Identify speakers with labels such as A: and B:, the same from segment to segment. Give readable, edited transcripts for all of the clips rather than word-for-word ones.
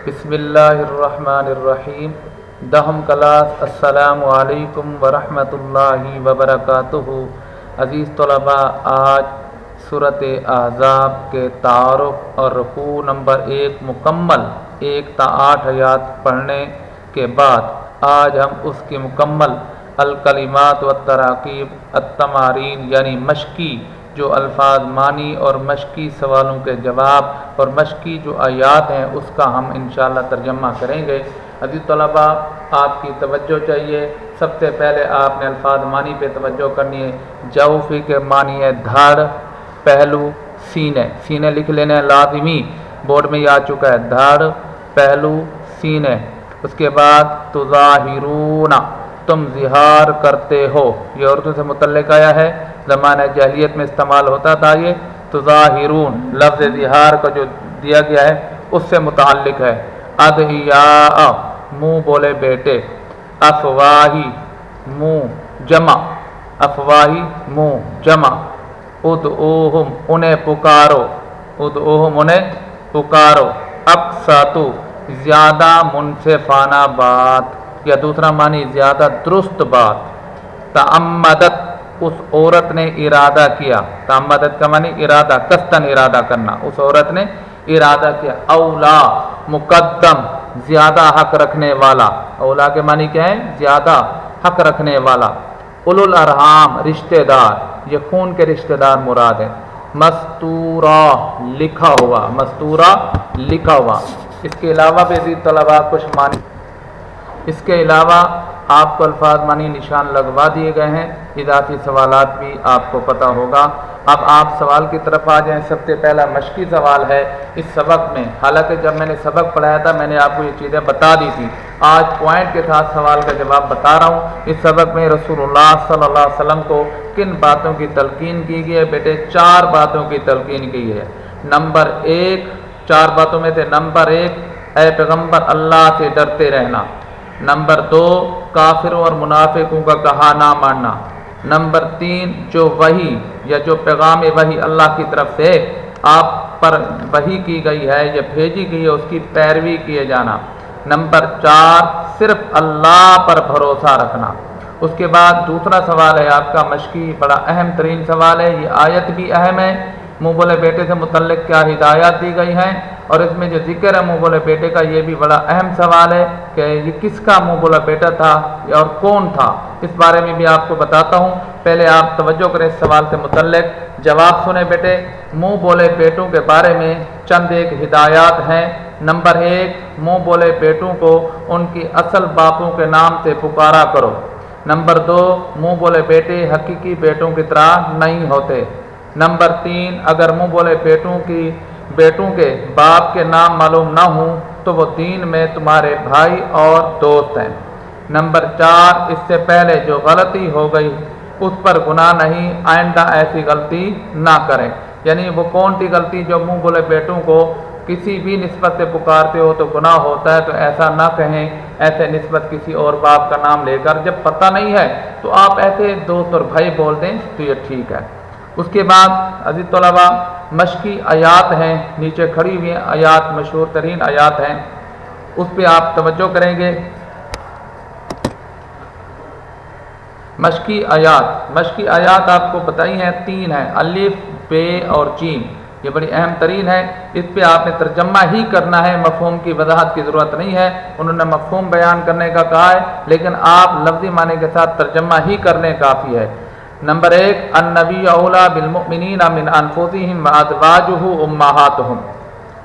A: بسم اللہ الرحمن الرحیم. دہم کلاس. السلام علیکم ورحمۃ اللہ وبرکاتہ. عزیز طلباء، آج سورۃ احزاب کے تعارف اور رکوع نمبر 1 مکمل 1 تا 8 آیات پڑھنے کے بعد آج ہم اس کی مکمل الکلمات والتراکیب التمارین یعنی مشقی جو الفاظ معنی اور مشقی سوالوں کے جواب اور مشقی جو آیات ہیں اس کا ہم انشاءاللہ ترجمہ کریں گے. عزیز طلباء، آپ کی توجہ چاہیے. سب سے پہلے آپ نے الفاظ معنی پہ توجہ کرنی ہے. جوفی کے معنی ہے دھڑ، پہلو، سینے. سینے لکھ لینے لازمی، بورڈ میں یہ آ چکا ہے. دھڑ، پہلو، سینے. اس کے بعد تظاہرون، تم ظہار کرتے ہو. یہ عورتوں سے متعلق آیا ہے، زمانہ جاہلیت میں استعمال ہوتا تھا. یہ تظاہرون لفظ ظہار کا جو دیا گیا ہے اس سے متعلق ہے. ادعیاء، منہ بولے بیٹے. افواہی، منہ جمع. افواہی منہ جمع. ادعوہم، انہیں پکارو. ادعوہم، انہیں پکارو. اقسطوا، زیادہ منصفانہ بات یا دوسرا معنی زیادہ درست بات. تعمدت، اس عورت نے ارادہ کیا. تعمدت کا معنی ارادہ، قصداً ارادہ کرنا. اس عورت نے ارادہ کیا. اولا، مقدم، زیادہ حق رکھنے والا. اولا کے معنی کیا ہے؟ زیادہ حق رکھنے والا. اولو الارحام، رشتہ دار. یہ خون کے رشتہ دار مراد ہے. مستورہ، لکھا ہوا. مستورہ، لکھا ہوا. اس کے علاوہ بھی عزیز طلباء کچھ معنی، اس کے علاوہ آپ کو الفاظ معنی نشان لگوا دیے گئے ہیں. اضافی سوالات بھی آپ کو پتہ ہوگا. اب آپ سوال کی طرف آ جائیں. سب سے پہلا مشقی سوال ہے اس سبق میں. حالانکہ جب میں نے سبق پڑھایا تھا میں نے آپ کو یہ چیزیں بتا دی تھی. آج پوائنٹ کے ساتھ سوال کا جواب بتا رہا ہوں. اس سبق میں رسول اللہ صلی اللہ علیہ وسلم کو کن باتوں کی تلقین کی گئی ہے؟ بیٹے 4 باتوں کی تلقین کی ہے. نمبر 1، 4 باتوں میں سے نمبر 1، اے پیغمبر اللہ سے ڈرتے رہنا. نمبر 2، کافروں اور منافقوں کا کہا نہ ماننا. نمبر 3، جو وحی یا جو پیغام وحی اللہ کی طرف سے آپ پر وحی کی گئی ہے یا بھیجی گئی ہے اس کی پیروی کیے جانا. نمبر 4، صرف اللہ پر بھروسہ رکھنا. اس کے بعد دوسرا سوال ہے آپ کا مشقی، بڑا اہم ترین سوال ہے. یہ آیت بھی اہم ہے. منہ بولے بیٹے سے متعلق کیا ہدایات دی گئی ہیں اور اس میں جو ذکر ہے منہ بولے بیٹے کا، یہ بھی بڑا اہم سوال ہے کہ یہ کس کا منہ بولا بیٹا تھا اور کون تھا. اس بارے میں بھی آپ کو بتاتا ہوں. پہلے آپ توجہ کریں اس سوال سے متعلق. جواب سنیں بیٹے. منہ بولے بیٹوں کے بارے میں چند ایک ہدایات ہیں. نمبر 1، منہ بولے بیٹوں کو ان کی اصل باپوں کے نام سے پکارا کرو. نمبر 2، منہ بولے بیٹے حقیقی بیٹوں کی طرح نہیں ہوتے. نمبر 3، اگر منہ بولے بیٹوں کے باپ کے نام معلوم نہ ہوں تو وہ دین میں تمہارے بھائی اور دوست ہیں. نمبر 4، اس سے پہلے جو غلطی ہو گئی اس پر گناہ نہیں، آئندہ ایسی غلطی نہ کریں. یعنی وہ کون سی غلطی؟ جو منہ بولے بیٹوں کو کسی بھی نسبت سے پکارتے ہو تو گناہ ہوتا ہے، تو ایسا نہ کہیں. ایسے نسبت کسی اور باپ کا نام لے کر جب پتہ نہیں ہے تو آپ ایسے دوست اور بھائی بول دیں تو یہ ٹھیک ہے. اس کے بعد عزیز طلباء مشقی آیات ہیں، نیچے کھڑی ہوئی آیات مشہور ترین آیات ہیں، اس پہ آپ توجہ کریں گے. مشقی آیات آپ کو بتائی ہیں 3 ہیں، الف، بے اور جیم. یہ بڑی اہم ترین ہے. اس پہ آپ نے ترجمہ ہی کرنا ہے، مفہوم کی وضاحت کی ضرورت نہیں ہے. انہوں نے مفہوم بیان کرنے کا کہا ہے لیکن آپ لفظی معنی کے ساتھ ترجمہ ہی کرنے کافی ہے. نمبر 1، النبی اولیٰ بالمؤمنین من انفسہم وازواجہ امہاتہم.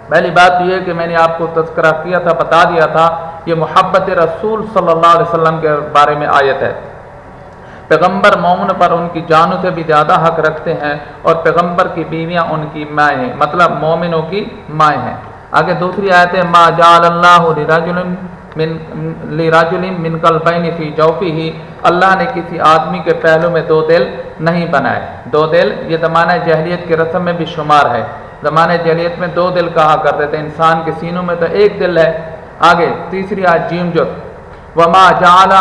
A: پہلی بات یہ ہے کہ میں نے آپ کو تذکرہ کیا تھا، بتا دیا تھا، یہ محبت رسول صلی اللہ علیہ وسلم کے بارے میں آیت ہے. پیغمبر مومن پر ان کی جانوں سے بھی زیادہ حق رکھتے ہیں اور پیغمبر کی بیویاں ان کی مائیں ہیں، مطلب مومنوں کی مائیں ہیں. آگے دوسری آیت ہے ما جعل اللہ لرجل من قلبین فی جوفہ. اللہ نے کسی آدمی کے پہلو میں 2 دل نہیں بنائے. 2 دل یہ زمانہ جاہلیت کی رسم میں بھی شمار ہے. زمانہ جاہلیت میں 2 دل کہا کرتے تھے. انسان کے سینوں میں تو 1 دل ہے. آگے تیسری آیت جیم جو وما جعل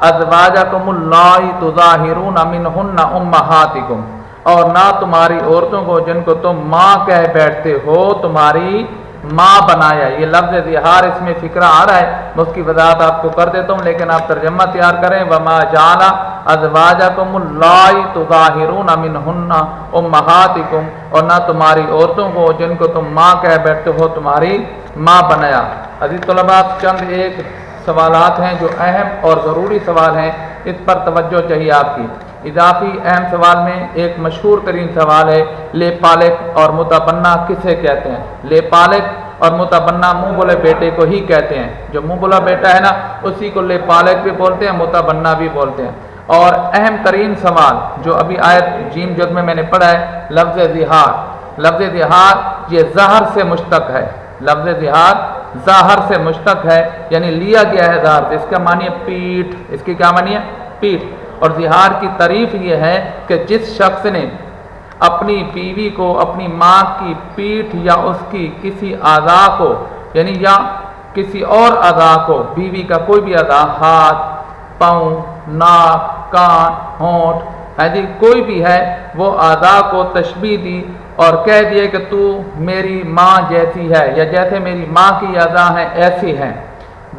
A: ازواجکم اللہ تظاہرون منہن امہاتکم. اور نہ تمہاری عورتوں کو جن کو تم ماں کہہ بیٹھتے ہو تمہاری ماں بنایا، یہ لفظ ظہار اس میں فکرہ آ رہا ہے، میں اس کی وضاحت آپ کو کر دیتا ہوں، لیکن آپ ترجمہ تیار کریں۔ وما جعل ازواجکم اللائی تظاہرون منہن امہاتکم، اور نہ تمہاری عورتوں کو جن کو تم ماں کہہ بیٹھتے ہو تمہاری ماں بنایا۔ عزیز طلباء، چند ایک سوالات ہیں جو اہم اور ضروری سوال ہیں، اس پر توجہ چاہیے آپ کی۔ اضافی اہم سوال میں ایک مشہور ترین سوال ہے، لے پالک اور متبنہ کسے کہتے ہیں؟ لے پالک اور متبنہ منہ بولے بیٹے کو ہی کہتے ہیں، جو منہ بولا بیٹا ہے نا اسی کو لے پالک بھی بولتے ہیں، متبنہ بھی بولتے ہیں۔ اور اہم ترین سوال جو ابھی آیت جیم جد میں نے پڑھا ہے، لفظ ظہار۔ لفظ ظہار یہ ظہر سے مشتق ہے، لفظ ظہار ظاہر سے مشتق ہے، یعنی لیا گیا ہے ظاہر سے، اس کا معنی ہے پیٹھ، اس کی کیا معنی ہے؟ پیٹھ۔ اور ظہار کی تعریف یہ ہے کہ جس شخص نے اپنی بیوی کو اپنی ماں کی پیٹھ یا اس کی کسی اعضاء کو، یعنی یا کسی اور اعضاء کو، بیوی کا کوئی بھی اعضاء، ہاتھ، پاؤں، ناک، کان، ہونٹ، جی کوئی بھی ہے، وہ اعضاء کو تشبیہ دی اور کہہ دیے کہ تو میری ماں جیسی ہے، یا جیسے میری ماں کی اعضاء ہیں ایسی ہیں،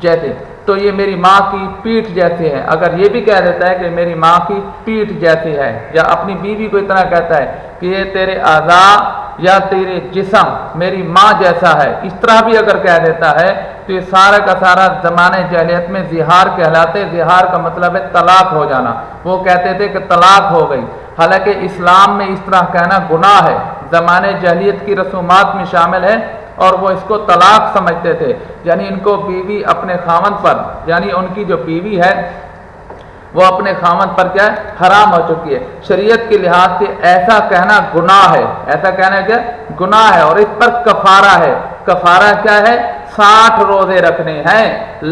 A: جیسے تو یہ میری ماں کی پیٹھ جیسے ہے۔ اگر یہ بھی کہہ دیتا ہے کہ میری ماں کی پیٹھ جیسی ہے، یا اپنی بیوی کو اتنا کہتا ہے کہ یہ تیرے اعضاء یا تیرے جسم میری ماں جیسا ہے، اس طرح بھی اگر کہہ دیتا ہے تو یہ سارا کا سارا زمانے جاہلیت میں ظہار کہلاتے۔ ظہار کا مطلب ہے طلاق ہو جانا، وہ کہتے تھے کہ طلاق ہو گئی، حالانکہ اسلام میں اس طرح کہنا گناہ ہے، زمانے جاہلیت کی رسومات میں شامل ہے، اور وہ اس کو طلاق سمجھتے تھے، یعنی ان کو بیوی اپنے خاوند پر، یعنی ان کی جو بیوی ہے وہ اپنے خاوند پر کیا ہے؟ حرام ہو چکی ہے۔ شریعت کے لحاظ سے ایسا کہنا گناہ ہے، ایسا کہنا کیا گناہ ہے، اور اس پر کفارہ ہے۔ کفارہ کیا ہے؟ 60 روزے رکھنے ہیں،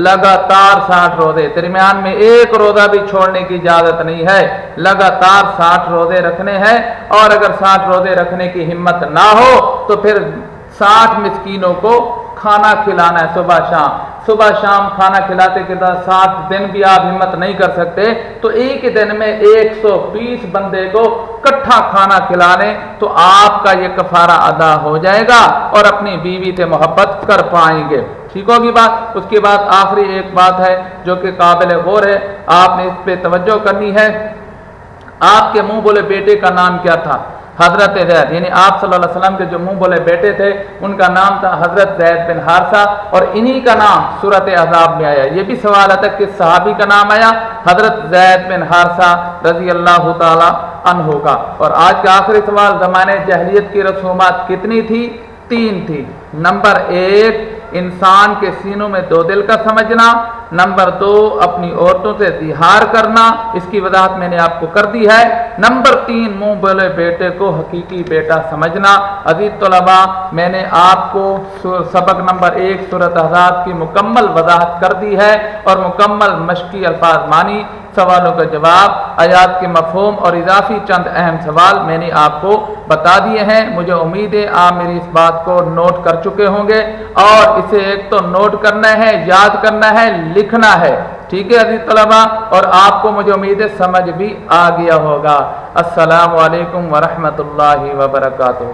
A: لگاتار 60 روزے، درمیان میں ایک روزہ بھی چھوڑنے کی اجازت نہیں ہے، لگاتار 60 روزے رکھنے ہیں، اور اگر 60 روزے رکھنے کی ہمت نہ ہو تو پھر 60 مسکینوں کو کھانا کھلانا ہے، صبح شام، صبح شام کھانا کھلاتے کھلاتے 60 دن بھی آپ ہمت نہیں کر سکتے تو ایک دن میں 120 بندے کو کٹھا کھانا کھلانے، تو آپ کا یہ کفارہ ادا ہو جائے گا اور اپنی بیوی سے محبت کر پائیں گے۔ ٹھیک ہوگی بات؟ اس کے بعد آخری ایک بات ہے جو کہ قابل غور ہے، آپ نے اس پہ توجہ کرنی ہے۔ آپ کے منہ بولے بیٹے کا نام کیا تھا؟ حضرت زید، یعنی آپ صلی اللہ علیہ وسلم کے جو منہ بولے بیٹے تھے ان کا نام تھا حضرت زید بن حارثہ، اور انہی کا نام سورۃ احزاب میں آیا۔ یہ بھی سوال آتا ہے کہ صحابی کا نام آیا حضرت زید بن حارثہ رضی اللہ تعالی عنہ کا۔ اور آج کا آخری سوال، زمانے جاہلیت کی رسومات کتنی تھی؟ 3 تھی۔ نمبر 1، انسان کے سینوں میں 2 دل کا سمجھنا۔ نمبر 2، اپنی عورتوں سے ظہار کرنا، اس کی وضاحت میں نے آپ کو کر دی ہے۔ نمبر 3، منہ بولے بیٹے کو حقیقی بیٹا سمجھنا۔ عزیز طلباء، میں نے آپ کو سبق نمبر 1 سورۃ احزاب کی مکمل وضاحت کر دی ہے، اور مکمل مشقی الفاظ مانی، سوالوں کا جواب، آیات کے مفہوم اور اضافی چند اہم سوال میں نے آپ کو بتا دیے ہیں۔ مجھے امید ہے آپ میری اس بات کو نوٹ کر چکے ہوں گے، اور اسے ایک تو نوٹ کرنا ہے، یاد کرنا ہے، لکھنا ہے۔ ٹھیک ہے عزیز طلباء، اور آپ کو مجھے امید ہے سمجھ بھی آ گیا ہوگا۔ السلام علیکم ورحمۃ اللہ وبرکاتہ۔